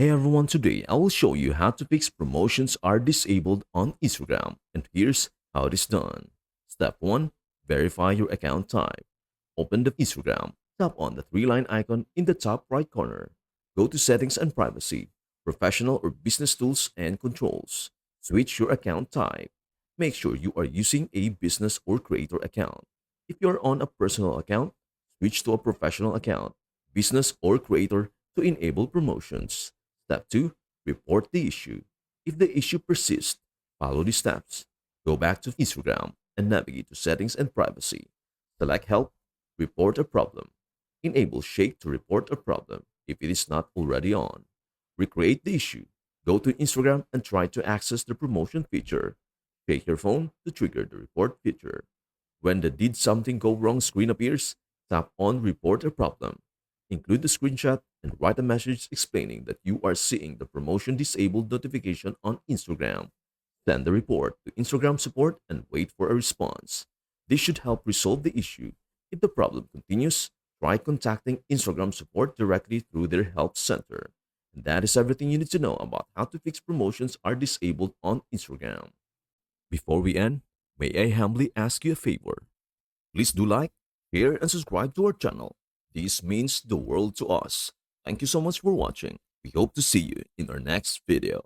Hey everyone, today I will show you how to fix promotions are disabled on Instagram, and here's how it is done. Step 1. Verify your account type. Open the Instagram, tap on the three-line icon in the top right corner. Go to Settings and Privacy, Professional or Business Tools and Controls. Switch your account type. Make sure you are using a business or creator account. If you are on a personal account, switch to a professional account, business or creator to enable promotions. Step 2. Report the issue. If the issue persists, follow the steps. Go back to Instagram and navigate to Settings and Privacy. Select Help, Report a Problem. Enable Shake to report a problem if it is not already on. Recreate the issue. Go to Instagram and try to access the promotion feature. Shake your phone to trigger the report feature. When the Did Something Go Wrong screen appears, tap on Report a Problem. Include the screenshot and write a message explaining that you are seeing the promotion disabled notification on Instagram. Send the report to Instagram support and wait for a response. This should help resolve the issue. If the problem continues, try contacting Instagram support directly through their help center. And that is everything you need to know about how to fix promotions are disabled on Instagram. Before we end, may I humbly ask you a favor? Please do like, share, and subscribe to our channel. This means the world to us. Thank you so much for watching. We hope to see you in our next video.